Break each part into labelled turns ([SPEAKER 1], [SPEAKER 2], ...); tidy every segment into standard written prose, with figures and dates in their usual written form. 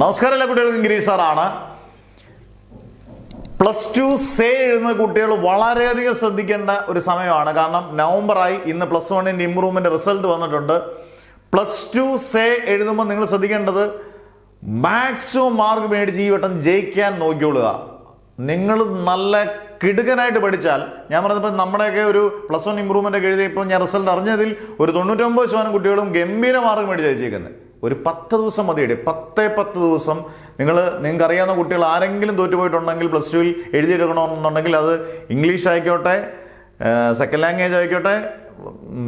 [SPEAKER 1] നമസ്കാരം എല്ലാ കുട്ടികൾക്കും ഗിരീഷ് സാറാണ്. +2 സേ എഴുതുന്ന കുട്ടികൾ വളരെയധികം ശ്രദ്ധിക്കേണ്ട ഒരു സമയമാണ്. കാരണം നവംബറായി, ഇന്ന് +1 ഇംപ്രൂവ്മെന്റ് റിസൾട്ട് വന്നിട്ടുണ്ട്. +2 സേ എഴുതുമ്പോൾ നിങ്ങൾ ശ്രദ്ധിക്കേണ്ടത് മാക്സിമം മാർക്ക് മേടിച്ച് ഈ വട്ടം ജയിക്കാൻ നോക്കിക്കൊള്ളുക. നിങ്ങൾ നല്ല കിടുക്കനായിട്ട് പഠിച്ചാൽ, ഞാൻ പറഞ്ഞപ്പോൾ നമ്മുടെയൊക്കെ ഒരു +1 ഇംപ്രൂവ്മെന്റ് ഒക്കെ എഴുതിയപ്പോൾ ഞാൻ റിസൾട്ട് അറിഞ്ഞതിൽ ഒരു 99% കുട്ടികളും ഗംഭീര മാർക്ക് മേടിച്ച് അയച്ചേക്കുന്നത്. ഒരു 10 ദിവസം മതിയടി, 10 ദിവസം നിങ്ങൾക്ക് അറിയാവുന്ന കുട്ടികൾ ആരെങ്കിലും തോറ്റുപോയിട്ടുണ്ടെങ്കിൽ +2 എഴുതിയെടുക്കണമെന്നുണ്ടെങ്കിൽ അത് ഇംഗ്ലീഷ് ആയിക്കോട്ടെ, സെക്കൻഡ് ലാംഗ്വേജ് ആയിക്കോട്ടെ,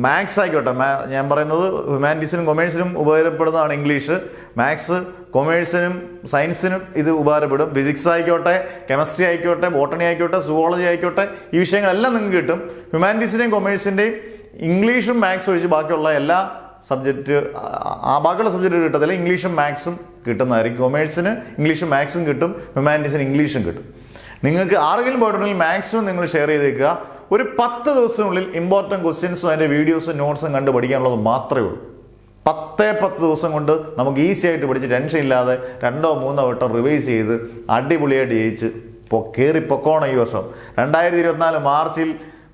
[SPEAKER 1] മാത്സ് ആയിക്കോട്ടെ. ഞാൻ പറയുന്നത് ഹ്യൂമാനിറ്റീസിനും കൊമേഴ്സിനും ഉപകാരപ്പെടുന്നതാണ് ഇംഗ്ലീഷ്. മാത്സ് കൊമേഴ്സിനും സയൻസിനും ഇത് ഉപകാരപ്പെടും. ഫിസിക്സ് ആയിക്കോട്ടെ, കെമിസ്ട്രി ആയിക്കോട്ടെ, ബോട്ടണി ആയിക്കോട്ടെ, സുവോളജി ആയിക്കോട്ടെ, ഈ വിഷയങ്ങളെല്ലാം നിങ്ങൾക്ക് കിട്ടും. ഹ്യൂമാനിറ്റീസിൻ്റെയും കൊമേഴ്സിൻ്റെയും ഇംഗ്ലീഷും മാത്സും ഒഴിച്ച് ബാക്കിയുള്ള എല്ലാ സബ്ജക്റ്റ്, ബാക്കിയുള്ള സബ്ജക്റ്റ് കിട്ടത്തില്ല. ഇംഗ്ലീഷും മാത്സും കിട്ടുന്നതായിരിക്കും. കൊമേഴ്സിന് ഇംഗ്ലീഷും മാത്സും കിട്ടും, ഹ്യൂമാനിറ്റീസിന് ഇംഗ്ലീഷും കിട്ടും. നിങ്ങൾക്ക് ആരെങ്കിലും പോയിട്ടുണ്ടെങ്കിൽ മാക്സിമം നിങ്ങൾ ഷെയർ ചെയ്തേക്കുക. ഒരു 10 ദിവസത്തിനുള്ളിൽ ഇമ്പോർട്ടൻറ്റ് ക്വസ്റ്റ്യൻസും അതിൻ്റെ വീഡിയോസും നോട്ട്സും കണ്ട് പഠിക്കാനുള്ളത് മാത്രമേ ഉള്ളൂ. 10 ദിവസം കൊണ്ട് നമുക്ക് ഈസി ആയിട്ട് പഠിച്ച് ടെൻഷൻ ഇല്ലാതെ 2 or 3 വട്ടം റിവൈസ് ചെയ്ത് അടിപൊളിയായിട്ട് ജയിച്ച് കയറി പൊക്കോണം ഈ വർഷം. 2024 മാർച്ചിൽ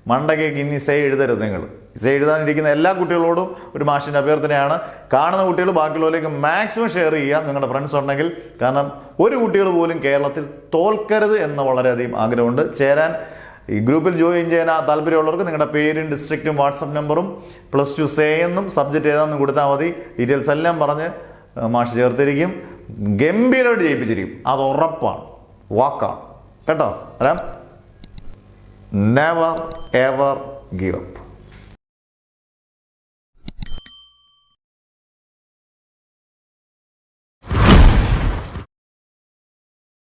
[SPEAKER 1] മണ്ടക്കേക്ക് ഇനി സേ എഴുതരുത്. നിങ്ങൾ സേ എഴുതാനിരിക്കുന്ന എല്ലാ കുട്ടികളോടും ഒരു മാഷിൻ്റെ അഭ്യർത്ഥനയാണ്. കാണുന്ന കുട്ടികൾ ബാക്കിയുള്ളവരിലേക്ക് മാക്സിമം ഷെയർ ചെയ്യുക, നിങ്ങളുടെ ഫ്രണ്ട്സ് ഉണ്ടെങ്കിൽ. കാരണം ഒരു കുട്ടികൾ പോലും കേരളത്തിൽ തോൽക്കരുത് എന്ന് വളരെയധികം ആഗ്രഹമുണ്ട്. ചേരാൻ, ഈ ഗ്രൂപ്പിൽ ജോയിൻ ചെയ്യാൻ താല്പര്യമുള്ളവർക്ക് നിങ്ങളുടെ പേരും ഡിസ്ട്രിക്റ്റും വാട്സപ്പ് നമ്പറും +2 സേ എന്നും സബ്ജക്റ്റ് ഏതാണെന്നും കൊടുത്താൽ മതി. ഡീറ്റെയിൽസ് എല്ലാം പറഞ്ഞ് മാഷ് ചേർത്തിരിക്കും. ഗംഭീരമായിട്ട് ജയിപ്പിച്ചിരിക്കും, അത് ഉറപ്പാണ്, വാക്കാണ് കേട്ടോ. Never ever give up.